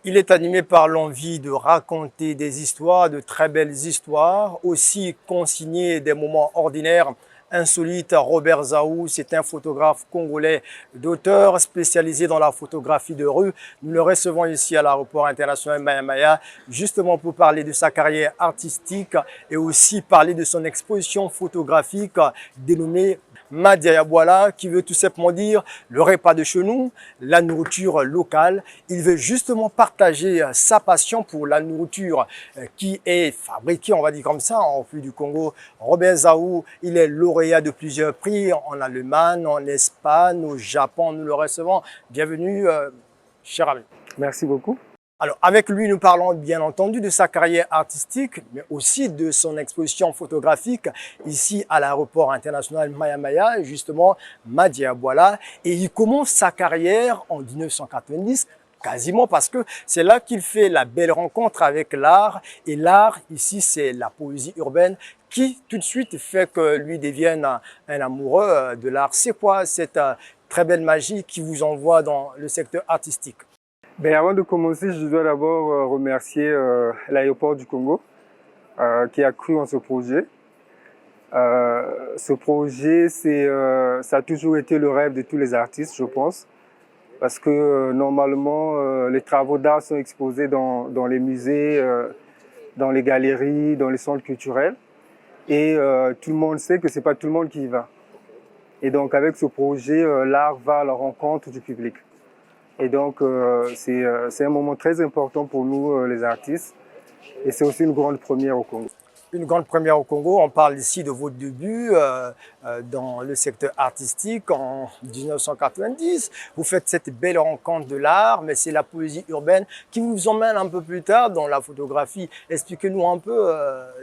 Il est animé par l'envie de raconter des histoires, de très belles histoires, aussi consigner des moments ordinaires, insolites. Robert Zaou, c'est un photographe congolais d'auteur spécialisé dans la photographie de rue. Nous le recevons ici à l'aéroport international Maya Maya, justement pour parler de sa carrière artistique et aussi parler de son exposition photographique dénommée Madia Yabwala, qui veut tout simplement dire le repas de chez nous, la nourriture locale. Il veut justement partager sa passion pour la nourriture qui est fabriquée, on va dire comme ça, en plus du Congo. Robert Zaou, il est lauréat de plusieurs prix en Allemagne, en Espagne, au Japon. Nous le recevons. Bienvenue, cher ami. Merci beaucoup. Alors, avec lui, nous parlons bien entendu de sa carrière artistique, mais aussi de son exposition photographique ici à l'aéroport international Maya Maya, justement Madia Yabwala. Et il commence sa carrière en 1990, quasiment parce que c'est là qu'il fait la belle rencontre avec l'art. Et l'art, ici, c'est la poésie urbaine qui, tout de suite, fait que lui devienne un amoureux de l'art. C'est quoi cette très belle magie qui vous envoie dans le secteur artistique? Avant de commencer, je dois d'abord remercier l'aéroport du Congo qui a cru en ce projet. Ce projet, ça a toujours été le rêve de tous les artistes, je pense, parce que normalement, les travaux d'art sont exposés dans les musées, dans les galeries, dans les centres culturels, et tout le monde sait que c'est pas tout le monde qui y va. Et donc, avec ce projet, l'art va à la rencontre du public. Et donc, c'est un moment très important pour nous, les artistes. Et c'est aussi une grande première au Congo. Une grande première au Congo. On parle ici de vos débuts dans le secteur artistique en 1990. Vous faites cette belle rencontre de l'art, mais c'est la poésie urbaine qui vous emmène un peu plus tard dans la photographie. Expliquez-nous un peu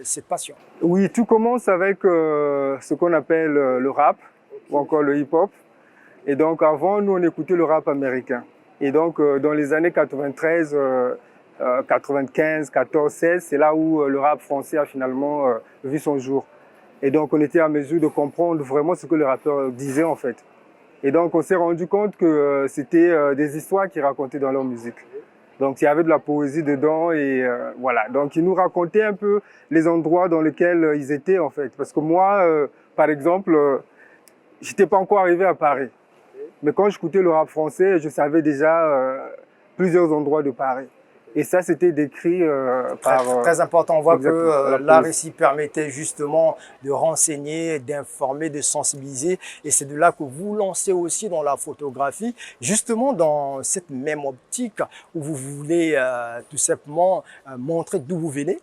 cette passion. Oui, tout commence avec ce qu'on appelle le rap ou encore le hip-hop. Et donc, avant, nous, on écoutait le rap américain. Et donc, dans les années 93, 95, 14, 16, c'est là où le rap français a finalement vu son jour. Et donc, on était à mesure de comprendre vraiment ce que le rappeur disait, en fait. Et donc, on s'est rendu compte que c'était des histoires qu'ils racontaient dans leur musique. Donc, il y avait de la poésie dedans et voilà. Donc, ils nous racontaient un peu les endroits dans lesquels ils étaient, en fait. Parce que moi, par exemple, j'étais pas encore arrivé à Paris. Mais quand j'écoutais le rap français, je savais déjà plusieurs endroits de Paris. Et ça, c'était décrit par... Très important, on voit que l'art ici permettait justement de renseigner, d'informer, de sensibiliser. Et c'est de là que vous lancez aussi dans la photographie, justement dans cette même optique où vous voulez tout simplement montrer d'où vous venez.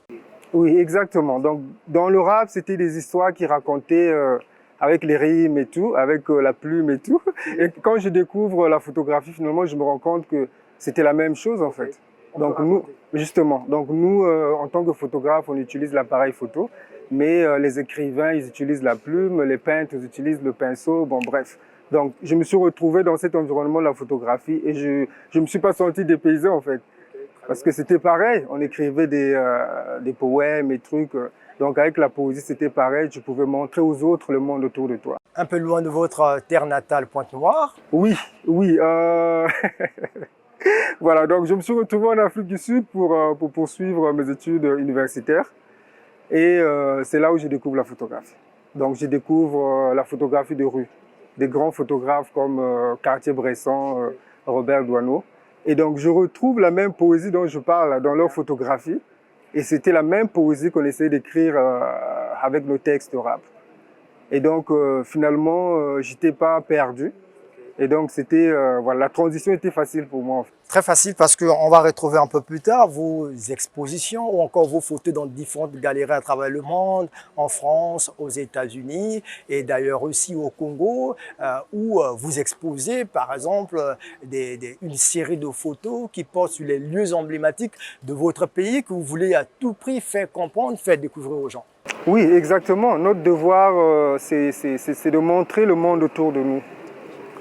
Oui, exactement. Donc, dans le rap, c'était des histoires qui racontaient... avec les rimes et tout, avec la plume et tout. Et quand je découvre la photographie, finalement, je me rends compte que c'était la même chose, en fait. Donc nous, justement, en tant que photographe, on utilise l'appareil photo, mais les écrivains, ils utilisent la plume, les peintres, ils utilisent le pinceau, bon bref. Donc je me suis retrouvé dans cet environnement de la photographie et je me suis pas senti dépaysé, en fait. Parce que c'était pareil, on écrivait des poèmes et trucs. Donc avec la poésie, c'était pareil, tu pouvais montrer aux autres le monde autour de toi. Un peu loin de votre terre natale, Pointe-Noire. Oui, oui. Voilà, donc je me suis retrouvé en Afrique du Sud pour poursuivre mes études universitaires. Et c'est là où je découvre la photographie. Donc je découvre la photographie de rue. Des grands photographes comme Cartier-Bresson, Robert Doisneau. Et donc je retrouve la même poésie dont je parle dans leur photographie. Et c'était la même poésie qu'on essayait d'écrire avec nos textes rap. Et donc finalement, j'étais pas perdu. Et donc c'était voilà, la transition était facile pour moi. En fait. Très facile parce qu'on va retrouver un peu plus tard vos expositions ou encore vos photos dans différentes galeries à travers le monde, en France, aux États-Unis et d'ailleurs aussi au Congo, où vous exposez par exemple une série de photos qui portent sur les lieux emblématiques de votre pays que vous voulez à tout prix faire comprendre, faire découvrir aux gens. Oui, exactement. Notre devoir, c'est de montrer le monde autour de nous.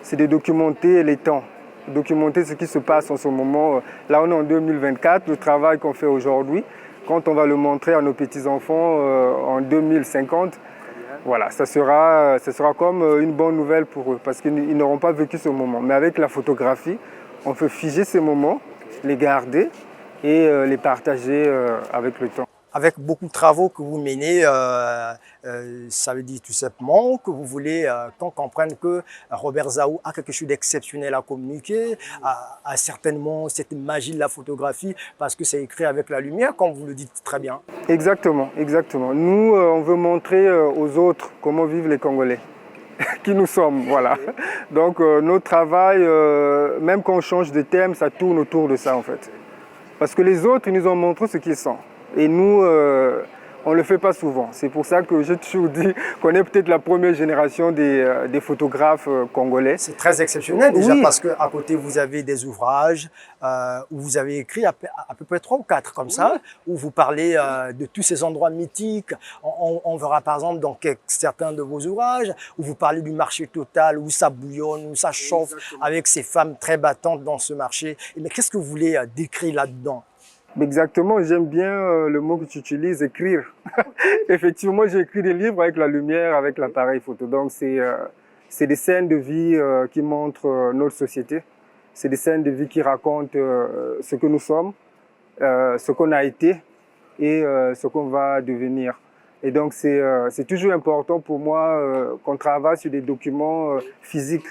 C'est de documenter les temps, documenter ce qui se passe en ce moment. Là, on est en 2024, le travail qu'on fait aujourd'hui, quand on va le montrer à nos petits-enfants en 2050, voilà, ça sera comme une bonne nouvelle pour eux, parce qu'ils n'auront pas vécu ce moment. Mais avec la photographie, on peut figer ces moments, les garder, et les partager avec le temps. Avec beaucoup de travaux que vous menez, ça veut dire tout simplement que vous voulez qu'on comprenne que Robert Zaou a quelque chose d'exceptionnel à communiquer, a certainement cette magie de la photographie parce que c'est écrit avec la lumière, comme vous le dites très bien. Exactement, exactement. Nous, on veut montrer aux autres comment vivent les Congolais, qui nous sommes, voilà. Donc, notre travail, même quand on change de thème, ça tourne autour de ça, en fait. Parce que les autres, ils nous ont montré ce qu'ils sont. Et nous, on ne le fait pas souvent. C'est pour ça que j'ai toujours dit qu'on est peut-être la première génération des photographes congolais. C'est très exceptionnel déjà Oui. parce qu'à côté, vous avez des ouvrages où vous avez écrit à peu près 3 ou 4 comme ça, où vous parlez de tous ces endroits mythiques. On verra par exemple dans certains de vos ouvrages où vous parlez du marché total, où ça bouillonne, où ça chauffe. Exactement. Avec ces femmes très battantes dans ce marché. Mais qu'est-ce que vous voulez décrire là-dedans? Exactement, j'aime bien le mot que tu utilises, écrire. Effectivement, moi j'ai écrit des livres avec la lumière, avec l'appareil photo. Donc c'est des scènes de vie qui montrent notre société. C'est des scènes de vie qui racontent ce que nous sommes, ce qu'on a été et ce qu'on va devenir. Et donc c'est toujours important pour moi qu'on travaille sur des documents physiques.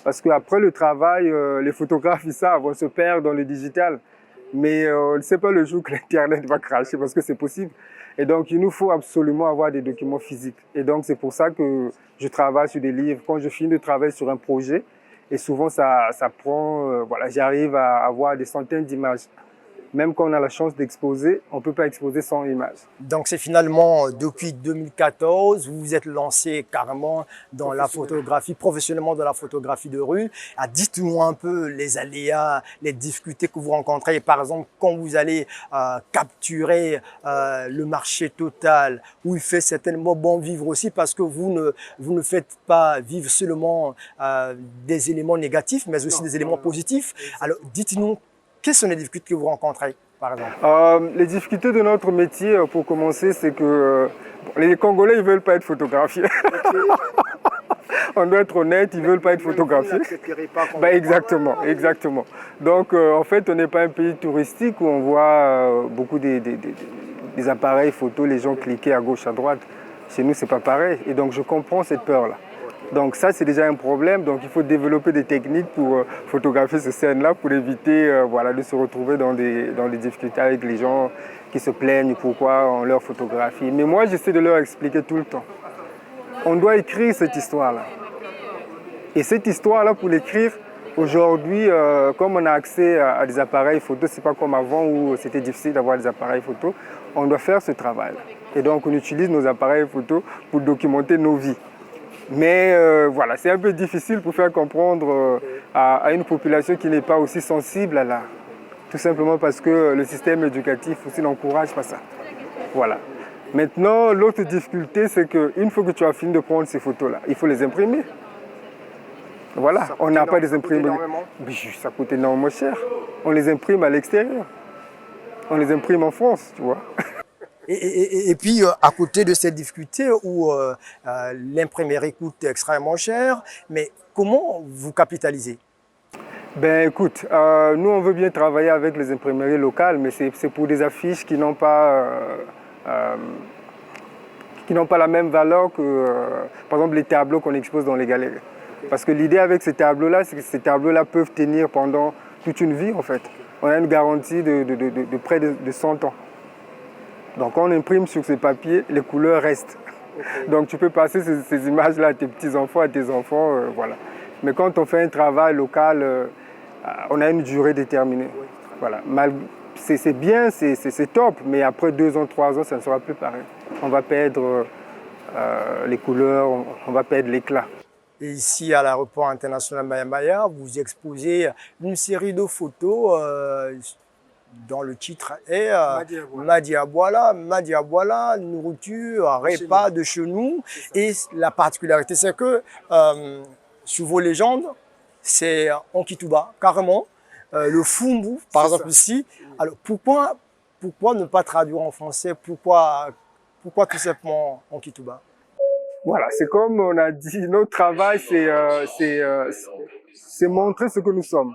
Parce qu'après le travail, les photographes, ils savent, on se perd dans le digital. Mais on ne sait pas le jour que l'Internet va cracher parce que c'est possible. Et donc, il nous faut absolument avoir des documents physiques. Et donc, c'est pour ça que je travaille sur des livres. Quand je finis de travailler sur un projet, et souvent, ça prend, voilà, j'arrive à avoir des centaines d'images. Même quand on a la chance d'exposer, on ne peut pas exposer sans images. Donc c'est finalement depuis 2014, vous vous êtes lancé carrément dans la photographie, professionnellement dans la photographie de rue. Dites-nous un peu les aléas, les difficultés que vous rencontrez. Par exemple, quand vous allez capturer le marché total, où il fait certainement bon vivre aussi, parce que vous ne faites pas vivre seulement des éléments négatifs, mais aussi des éléments positifs. Alors dites-nous, quelles sont les difficultés que vous rencontrez, par exemple? Les difficultés de notre métier, pour commencer, c'est que les Congolais, ils ne veulent pas être photographiés. On doit être honnête, ils ne veulent pas être photographiés. Exactement, exactement. Donc, en fait, on n'est pas un pays touristique où on voit beaucoup des appareils photos, les gens cliquer à gauche, à droite. Chez nous, ce n'est pas pareil. Et donc, je comprends cette peur-là. Donc ça, c'est déjà un problème. Donc il faut développer des techniques pour photographier ces scènes-là pour éviter voilà, de se retrouver dans des difficultés avec les gens qui se plaignent pourquoi on leur photographie. Mais moi, j'essaie de leur expliquer tout le temps. On doit écrire cette histoire-là. Et cette histoire-là, pour l'écrire, aujourd'hui, comme on a accès à des appareils photo, c'est pas comme avant où c'était difficile d'avoir des appareils photo, on doit faire ce travail. Et donc on utilise nos appareils photo pour documenter nos vies. Mais voilà, c'est un peu difficile pour faire comprendre à une population qui n'est pas aussi sensible à l'art. Tout simplement parce que le système éducatif aussi n'encourage pas ça. Voilà. Maintenant, l'autre difficulté, c'est qu'une fois que tu as fini de prendre ces photos-là, il faut les imprimer. Voilà, on n'a pas des imprimés. Ça coûte énormément cher. On les imprime à l'extérieur. On les imprime en France, tu vois. Et puis, à côté de cette difficulté où l'imprimerie coûte extrêmement cher, mais comment vous capitalisez? Ben écoute, nous on veut bien travailler avec les imprimeries locales, mais c'est pour des affiches qui n'ont pas la même valeur que, par exemple, les tableaux qu'on expose dans les galeries. Parce que l'idée avec ces tableaux-là, c'est que ces tableaux-là peuvent tenir pendant toute une vie en fait. On a une garantie de près de 100 ans. Donc quand on imprime sur ces papiers, les couleurs restent. Okay. Donc tu peux passer ces images-là à tes petits-enfants, à tes enfants, voilà. Mais quand on fait un travail local, on a une durée déterminée. Oui. Voilà. C'est bien, c'est top, mais après 2 ans, 3 ans, ça ne sera plus pareil. On va perdre les couleurs, on va perdre l'éclat. Et ici, à l'aéroport international Maya Maya, vous exposez une série de photos dont le titre est Madiabwala, nourriture, repas de chenous. Et la particularité, c'est que sur vos légendes, c'est en Kituba, carrément. Le Fumbu, par exemple, ici. Alors, pourquoi ne pas traduire en français? Pourquoi tout simplement en Kituba? Voilà, c'est comme on a dit, notre travail, c'est montrer ce que nous sommes.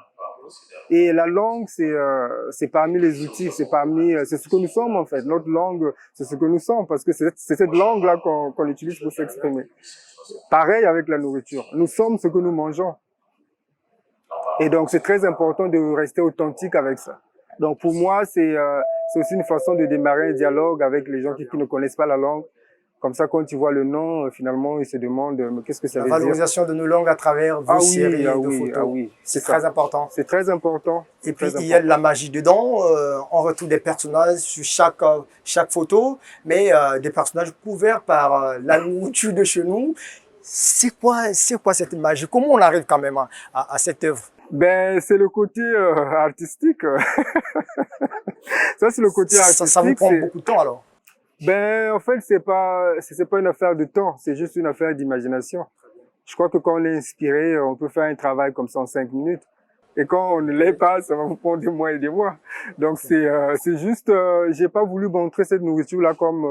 Et la langue, c'est parmi les outils, c'est ce que nous sommes en fait. Notre langue, c'est ce que nous sommes, parce que c'est cette langue-là qu'on utilise pour s'exprimer. Pareil avec la nourriture. Nous sommes ce que nous mangeons. Et donc, c'est très important de rester authentique avec ça. Donc, pour moi, c'est aussi une façon de démarrer un dialogue avec les gens qui ne connaissent pas la langue. Comme ça, quand tu vois le nom, finalement, ils se demandent mais qu'est-ce que ça veut dire. La valorisation de nos langues à travers vos séries de photos. Ah oui, c'est très important. C'est très important. Et puis, il y a de la magie dedans. On retrouve des personnages sur chaque photo, mais des personnages couverts par la nourriture de chez nous. C'est quoi cette magie? Comment on arrive quand même à cette œuvre? Ben, c'est le côté artistique. Ça, c'est le côté artistique. Ça vous prend beaucoup de temps alors? Ben, en fait, c'est pas une affaire de temps, c'est juste une affaire d'imagination. Je crois que quand on est inspiré, on peut faire un travail comme ça en 5 minutes. Et quand on ne l'est pas, ça va vous prendre des mois et des mois. Donc c'est juste, j'ai pas voulu montrer cette nourriture là comme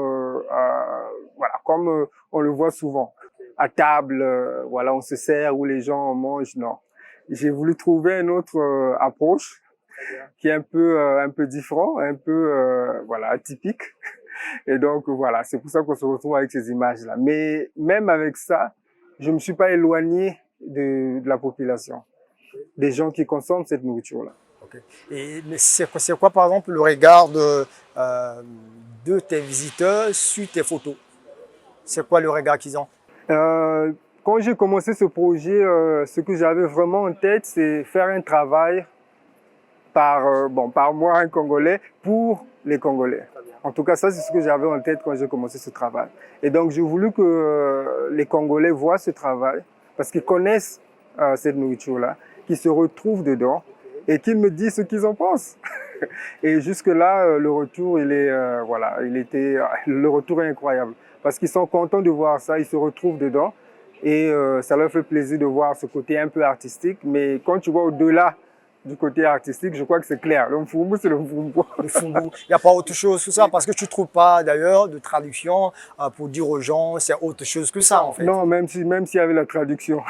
voilà, comme on le voit souvent à table. Voilà, on se sert où les gens mangent. Non, j'ai voulu trouver une autre approche qui est un peu différent, un peu voilà, atypique. Et donc, voilà, c'est pour ça qu'on se retrouve avec ces images-là. Mais même avec ça, je me suis pas éloigné de la population, des gens qui consomment cette nourriture-là. Okay. Mais c'est quoi, par exemple, le regard de tes visiteurs sur tes photos? C'est quoi le regard qu'ils ont? Quand j'ai commencé ce projet, ce que j'avais vraiment en tête, c'est faire un travail par moi, un Congolais, pour les Congolais. En tout cas, ça, c'est ce que j'avais en tête quand j'ai commencé ce travail. Et donc, j'ai voulu que les Congolais voient ce travail, parce qu'ils connaissent cette nourriture-là, qu'ils se retrouvent dedans et qu'ils me disent ce qu'ils en pensent. Et jusque-là, le retour, le retour est incroyable. Parce qu'ils sont contents de voir ça, ils se retrouvent dedans. Et ça leur fait plaisir de voir ce côté un peu artistique. Mais quand tu vois au-delà du côté artistique, je crois que c'est clair. Le Mfumbu, c'est le Mfumbu. Le Mfumbu. Il n'y a pas autre chose que ça, parce que tu ne trouves pas d'ailleurs de traduction pour dire aux gens c'est autre chose que ça en fait. Non, même s'il y avait la traduction.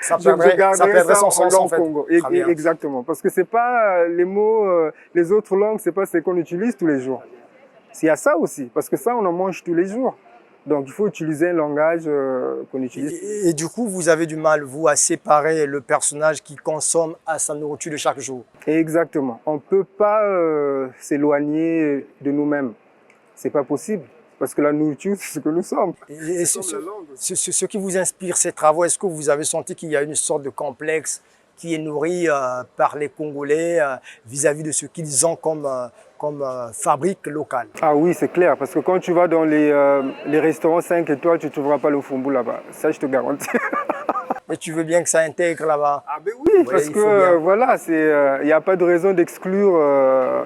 Ça perdrait son sens en fait. Congo. Exactement. Parce que c'est pas les mots, les autres langues, c'est pas ce qu'on utilise tous les jours. Il y a ça aussi, parce que ça, on en mange tous les jours. Donc, il faut utiliser un langage qu'on utilise. Et du coup, vous avez du mal, vous, à séparer le personnage qui consomme à sa nourriture de chaque jour. Exactement. On ne peut pas s'éloigner de nous-mêmes. C'est pas possible. Parce que la nourriture, c'est ce que nous sommes. Et ce qui vous inspire ces travaux, est-ce que vous avez senti qu'il y a une sorte de complexe qui est nourri par les Congolais vis-à-vis de ce qu'ils ont comme fabrique locale? Ah oui, c'est clair, parce que quand tu vas dans les restaurants 5 étoiles, tu ne trouveras pas le Mfumbu là-bas. Ça, je te garantis. Et tu veux bien que ça intègre là-bas? Ah ben oui, parce que voilà, il n'y a pas de raison d'exclure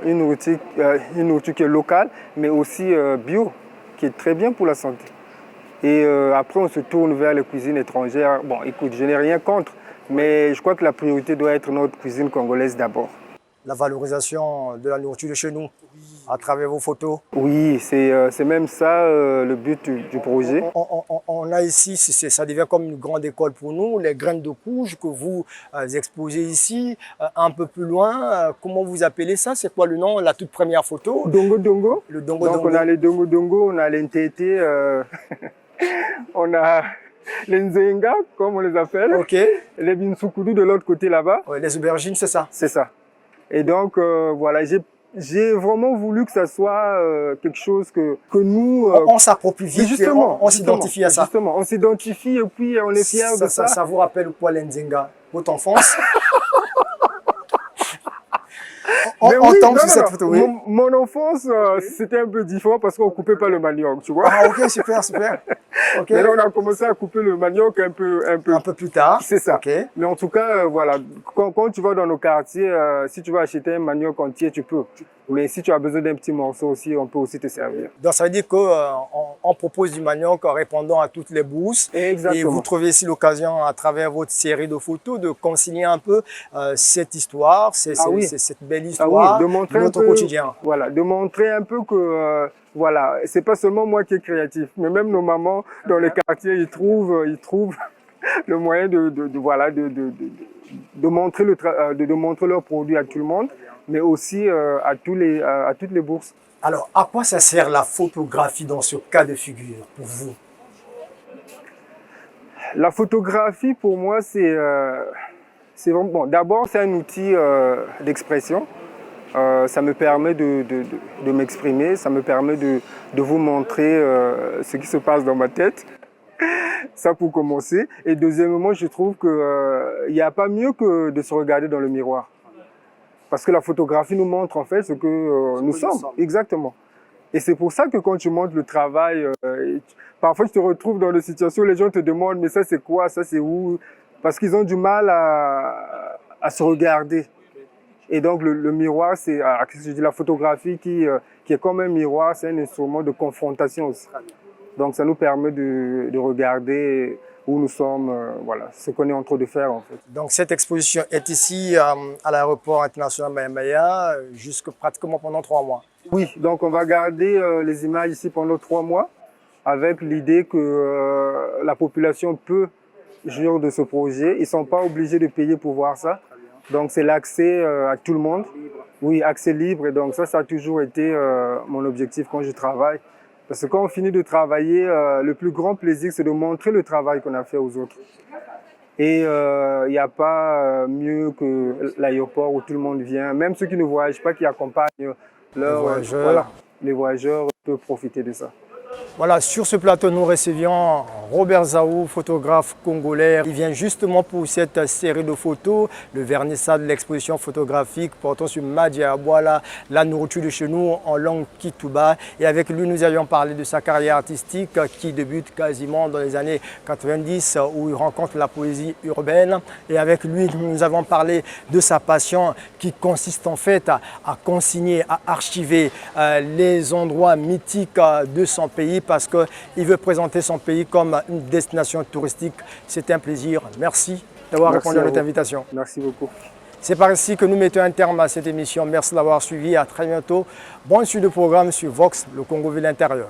une nourriture qui est locale, mais aussi bio, qui est très bien pour la santé. Et après, on se tourne vers les cuisines étrangères. Bon, écoute, je n'ai rien contre, mais je crois que la priorité doit être notre cuisine congolaise d'abord. La valorisation de la nourriture de chez nous, à travers vos photos. Oui, c'est même ça le but du projet. On a ici, ça devient comme une grande école pour nous, les graines de couche que vous exposez ici, un peu plus loin. Comment vous appelez ça? C'est quoi le nom, la toute première photo? Dongo Dongo. Le Dongo Donc Dongo. on a les Dongo Dongo, on a les Ntete, on a les Nzenga, comme on les appelle. Ok. Les Binsukudu de l'autre côté là-bas. Ouais, les aubergines, c'est ça? C'est ça. Et donc, voilà, j'ai vraiment voulu que ça soit quelque chose que nous... on s'approprie vite, on s'identifie à ça. Justement, on s'identifie et puis on est fiers de ça. Ça vous rappelle quoi, l'Nzenga? Votre enfance? On tombe sur cette photo, oui. Mon enfance, c'était un peu différent parce qu'on ne coupait pas le manioc, tu vois. Ah, ok, super, super. Okay. Mais là, on a commencé à couper le manioc un peu plus tard. C'est ça. Okay. Mais en tout cas, voilà, quand tu vas dans nos quartiers, si tu vas acheter un manioc entier, tu peux. Mais si tu as besoin d'un petit morceau aussi, on peut aussi te servir. Donc, ça veut dire qu'on propose du manioc en répondant à toutes les bourses. Exactement. Et vous trouvez ici l'occasion, à travers votre série de photos, de consigner un peu cette histoire, cette belle histoire de montrer de notre quotidien. Voilà, de montrer un peu que, voilà, c'est pas seulement moi qui est créatif, mais même nos mamans dans les quartiers, ils trouvent le moyen de de montrer leurs produits à tout le monde, mais aussi à toutes les bourses. Alors, à quoi ça sert la photographie dans ce cas de figure pour vous? La photographie, pour moi, c'est vraiment bon. D'abord, c'est un outil d'expression. Ça me permet de m'exprimer, ça me permet de vous montrer ce qui se passe dans ma tête. Ça pour commencer. Et deuxièmement, je trouve qu'il n'y a pas mieux que de se regarder dans le miroir. Parce que la photographie nous montre en fait ce que nous sommes. Exactement. Et c'est pour ça que quand tu montres le travail, parfois tu te retrouves dans des situations où les gens te demandent mais ça c'est quoi, ça c'est où? Parce qu'ils ont du mal à se regarder. Et donc le miroir, c'est la photographie qui est comme un miroir, c'est un instrument de confrontation aussi. Donc ça nous permet de regarder où nous sommes, voilà, ce qu'on est en train de faire en fait. Donc cette exposition est ici à l'aéroport international Maya jusque pratiquement pendant 3 mois. Oui, donc on va garder les images ici pendant 3 mois avec l'idée que la population peut jouir de ce projet. Ils ne sont pas obligés de payer pour voir ça. Donc c'est l'accès à tout le monde. Oui, accès libre. Et donc ça a toujours été mon objectif quand je travaille. Parce que quand on finit de travailler, le plus grand plaisir, c'est de montrer le travail qu'on a fait aux autres. Et il n'y a pas mieux que l'aéroport où tout le monde vient, même ceux qui ne voyagent pas, qui accompagnent leurs voyageurs. Voilà, les voyageurs peuvent profiter de ça. Voilà, sur ce plateau, nous recevions Robert Zaou, photographe congolais. Il vient justement pour cette série de photos, le vernissage de l'exposition photographique portant sur Madia Abouala, la nourriture de chez nous en langue Kituba. Et avec lui, nous avions parlé de sa carrière artistique qui débute quasiment dans les années 90 où il rencontre la poésie urbaine. Et avec lui, nous avons parlé de sa passion qui consiste en fait à consigner, à archiver les endroits mythiques de son pays parce qu'il veut présenter son pays comme une destination touristique. C'est un plaisir. Merci d'avoir répondu à notre invitation. Merci beaucoup. C'est par ici que nous mettons un terme à cette émission. Merci d'avoir suivi. À très bientôt. Bonne suite de programme sur Vox, le Congo Ville intérieur.